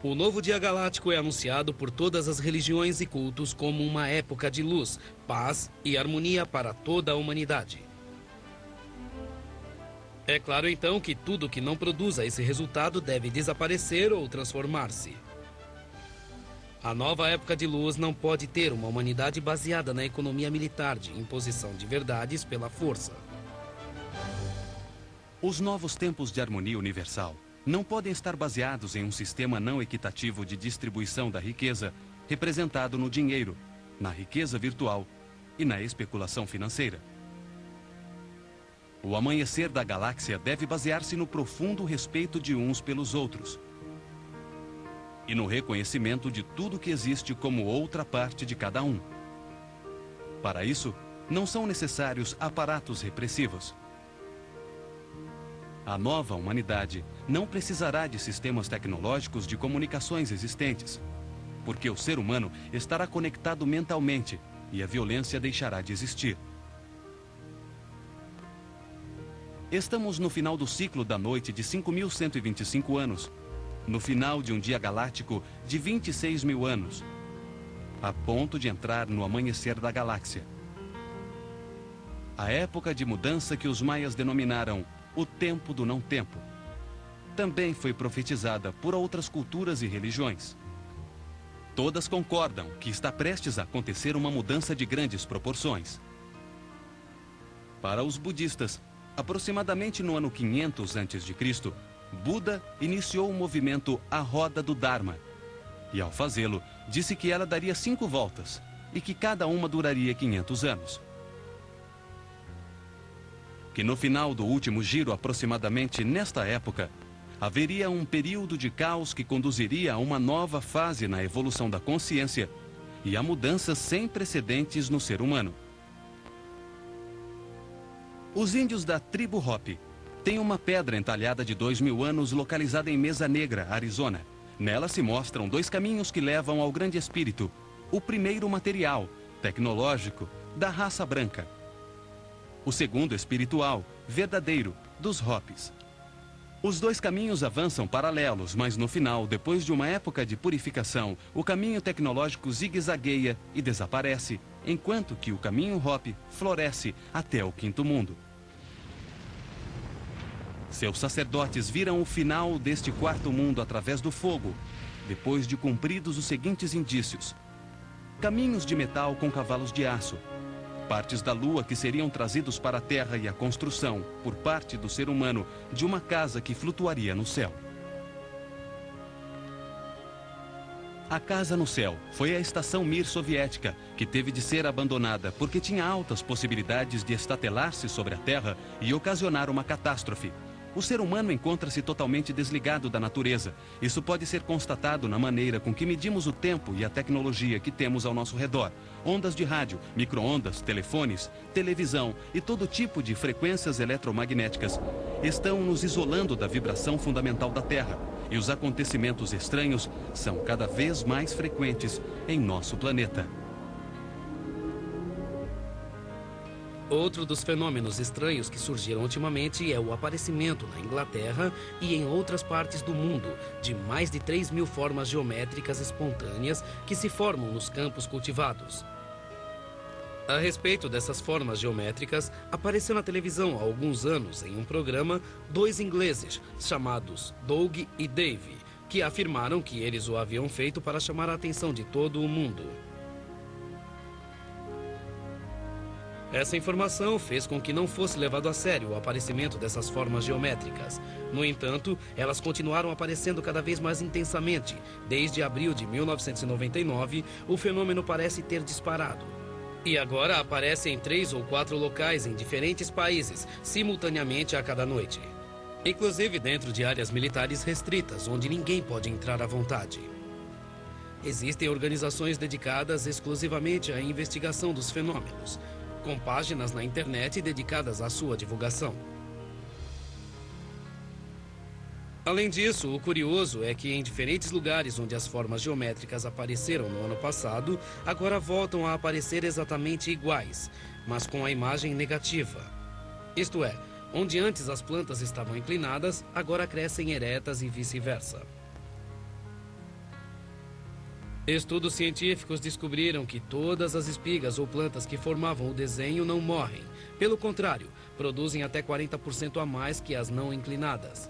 O novo dia galáctico é anunciado por todas as religiões e cultos como uma época de luz, paz e harmonia para toda a humanidade. É claro então que tudo que não produza esse resultado deve desaparecer ou transformar-se. A nova época de luz não pode ter uma humanidade baseada na economia militar de imposição de verdades pela força. Os novos tempos de harmonia universal não podem estar baseados em um sistema não equitativo de distribuição da riqueza, representado no dinheiro, na riqueza virtual e na especulação financeira. O amanhecer da galáxia deve basear-se no profundo respeito de uns pelos outros e no reconhecimento de tudo que existe como outra parte de cada um. Para isso, não são necessários aparatos repressivos. A nova humanidade não precisará de sistemas tecnológicos de comunicações existentes, porque o ser humano estará conectado mentalmente e a violência deixará de existir. Estamos no final do ciclo da noite de 5.125 anos, no final de um dia galáctico de 26 mil anos, a ponto de entrar no amanhecer da galáxia. A época de mudança que os maias denominaram o tempo do não-tempo também foi profetizada por outras culturas e religiões. Todas concordam que está prestes a acontecer uma mudança de grandes proporções. Para os budistas, aproximadamente no ano 500 a.C., Buda iniciou o movimento A Roda do Dharma e, ao fazê-lo, disse que ela daria 5 voltas e que cada uma duraria 500 anos. Que no final do último giro, aproximadamente nesta época, haveria um período de caos que conduziria a uma nova fase na evolução da consciência e a mudanças sem precedentes no ser humano. Os índios da tribo Hopi têm uma pedra entalhada de 2.000 anos localizada em Mesa Negra, Arizona. Nela se mostram 2 caminhos que levam ao grande espírito. O primeiro material, tecnológico, da raça branca. O segundo espiritual, verdadeiro, dos Hopis. Os 2 caminhos avançam paralelos, mas no final, depois de uma época de purificação, o caminho tecnológico zigue-zagueia e desaparece, enquanto que o caminho Hopi floresce até o 5º mundo. Seus sacerdotes viram o final deste 4º mundo através do fogo, depois de cumpridos os seguintes indícios: caminhos de metal com cavalos de aço, partes da lua que seriam trazidos para a terra e a construção, por parte do ser humano, de uma casa que flutuaria no céu. A casa no céu foi a estação Mir soviética, que teve de ser abandonada porque tinha altas possibilidades de estatelar-se sobre a terra e ocasionar uma catástrofe. O ser humano encontra-se totalmente desligado da natureza. Isso pode ser constatado na maneira com que medimos o tempo e a tecnologia que temos ao nosso redor. Ondas de rádio, micro-ondas, telefones, televisão e todo tipo de frequências eletromagnéticas estão nos isolando da vibração fundamental da Terra. E os acontecimentos estranhos são cada vez mais frequentes em nosso planeta. Outro dos fenômenos estranhos que surgiram ultimamente é o aparecimento na Inglaterra e em outras partes do mundo de mais de 3.000 formas geométricas espontâneas que se formam nos campos cultivados. A respeito dessas formas geométricas, apareceu na televisão há alguns anos em um programa 2 ingleses chamados Doug e Dave, que afirmaram que eles o haviam feito para chamar a atenção de todo o mundo. Essa informação fez com que não fosse levado a sério o aparecimento dessas formas geométricas. No entanto, elas continuaram aparecendo cada vez mais intensamente. Desde abril de 1999, o fenômeno parece ter disparado. E agora aparece em 3 ou 4 locais em diferentes países, simultaneamente a cada noite. Inclusive dentro de áreas militares restritas, onde ninguém pode entrar à vontade. Existem organizações dedicadas exclusivamente à investigação dos fenômenos, com páginas na internet dedicadas à sua divulgação. Além disso, o curioso é que em diferentes lugares onde as formas geométricas apareceram no ano passado, agora voltam a aparecer exatamente iguais, mas com a imagem negativa. Isto é, onde antes as plantas estavam inclinadas, agora crescem eretas e vice-versa. Estudos científicos descobriram que todas as espigas ou plantas que formavam o desenho não morrem. Pelo contrário, produzem até 40% a mais que as não inclinadas.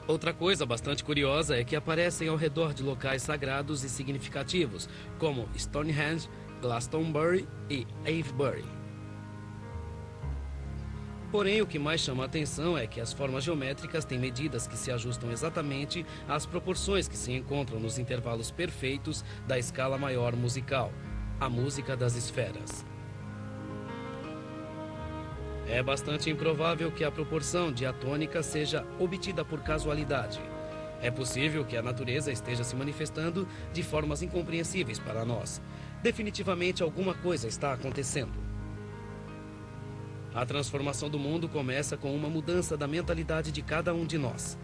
Outra coisa bastante curiosa é que aparecem ao redor de locais sagrados e significativos, como Stonehenge, Glastonbury e Avebury. Porém, o que mais chama a atenção é que as formas geométricas têm medidas que se ajustam exatamente às proporções que se encontram nos intervalos perfeitos da escala maior musical, a música das esferas. É bastante improvável que a proporção diatônica seja obtida por casualidade. É possível que a natureza esteja se manifestando de formas incompreensíveis para nós. Definitivamente alguma coisa está acontecendo. A transformação do mundo começa com uma mudança da mentalidade de cada um de nós,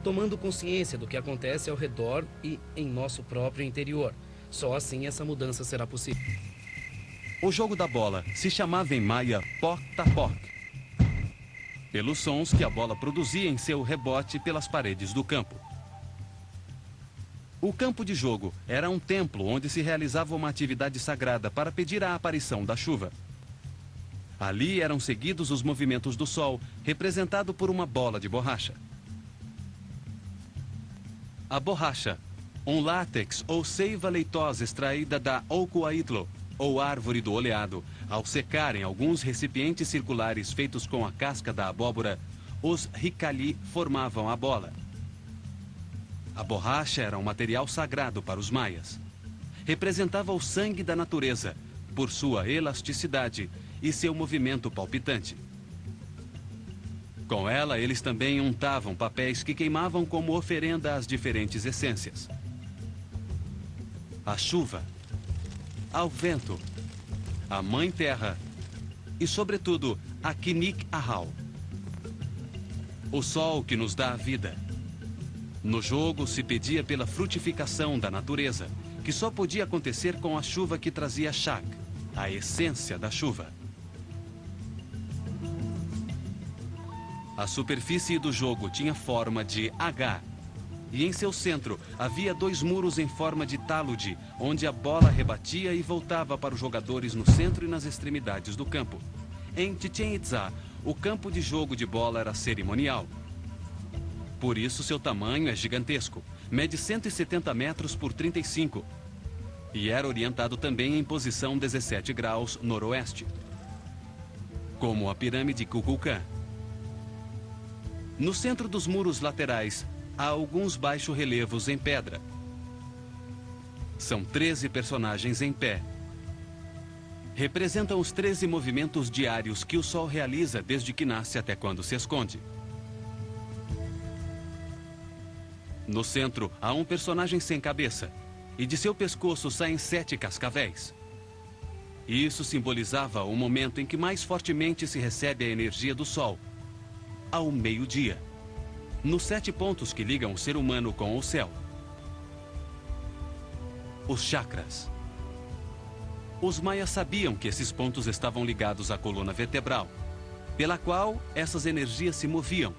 tomando consciência do que acontece ao redor e em nosso próprio interior. Só assim essa mudança será possível. O jogo da bola se chamava em maia Poc-Tapoc, pelos sons que a bola produzia em seu rebote pelas paredes do campo. O campo de jogo era um templo onde se realizava uma atividade sagrada para pedir a aparição da chuva. Ali eram seguidos os movimentos do sol, representado por uma bola de borracha. A borracha, um látex ou seiva leitosa extraída da Oucoaitlo, ou árvore do oleado, ao secar em alguns recipientes circulares feitos com a casca da abóbora, os ricali formavam a bola. A borracha era um material sagrado para os maias. Representava o sangue da natureza, por sua elasticidade e seu movimento palpitante. Com ela, eles também untavam papéis que queimavam como oferenda às diferentes essências. À chuva, ao vento, à Mãe Terra e, sobretudo, a Kinik Ahau, o sol que nos dá a vida. No jogo se pedia pela frutificação da natureza, que só podia acontecer com a chuva que trazia Shak, a essência da chuva. A superfície do jogo tinha forma de H, e em seu centro havia 2 muros em forma de talude, onde a bola rebatia e voltava para os jogadores no centro e nas extremidades do campo. Em Chichén Itzá, o campo de jogo de bola era cerimonial. Por isso seu tamanho é gigantesco, mede 170 metros por 35, e era orientado também em posição 17 graus noroeste, como a pirâmide Kukulcán. No centro dos muros laterais, há alguns baixo-relevos em pedra. São 13 personagens em pé. Representam os 13 movimentos diários que o Sol realiza desde que nasce até quando se esconde. No centro, há um personagem sem cabeça, e de seu pescoço saem 7 cascavéis. Isso simbolizava o momento em que mais fortemente se recebe a energia do Sol, ao meio-dia, nos 7 pontos que ligam o ser humano com o céu. Os chakras. Os maias sabiam que esses pontos estavam ligados à coluna vertebral, pela qual essas energias se moviam,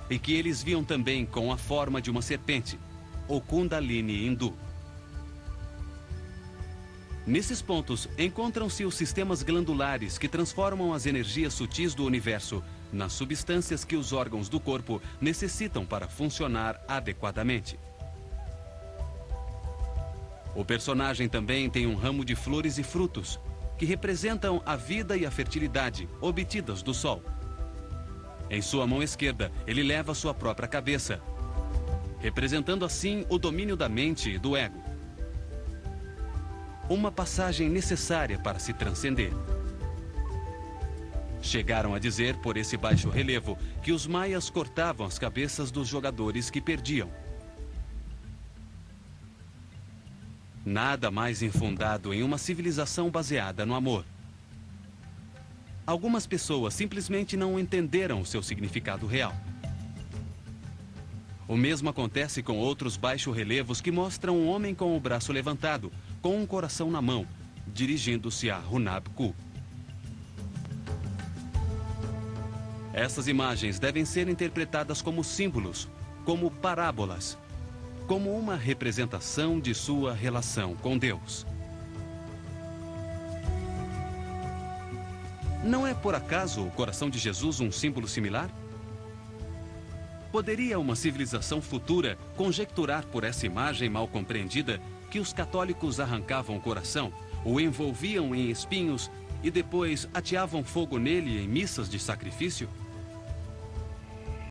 e que eles viam também com a forma de uma serpente, o Kundalini hindu. Nesses pontos encontram-se os sistemas glandulares que transformam as energias sutis do universo nas substâncias que os órgãos do corpo necessitam para funcionar adequadamente. O personagem também tem um ramo de flores e frutos, que representam a vida e a fertilidade obtidas do sol. Em sua mão esquerda, ele leva sua própria cabeça, representando assim o domínio da mente e do ego. Uma passagem necessária para se transcender. Chegaram a dizer, por esse baixo relevo, que os maias cortavam as cabeças dos jogadores que perdiam. Nada mais infundado em uma civilização baseada no amor. Algumas pessoas simplesmente não entenderam o seu significado real. O mesmo acontece com outros baixo-relevos que mostram um homem com o braço levantado, com um coração na mão, dirigindo-se a Hunab Ku. Essas imagens devem ser interpretadas como símbolos, como parábolas. como uma representação de sua relação com Deus. Não é por acaso o coração de Jesus um símbolo similar? Poderia uma civilização futura conjecturar por essa imagem mal compreendida que os católicos arrancavam o coração, o envolviam em espinhos e depois ateavam fogo nele em missas de sacrifício?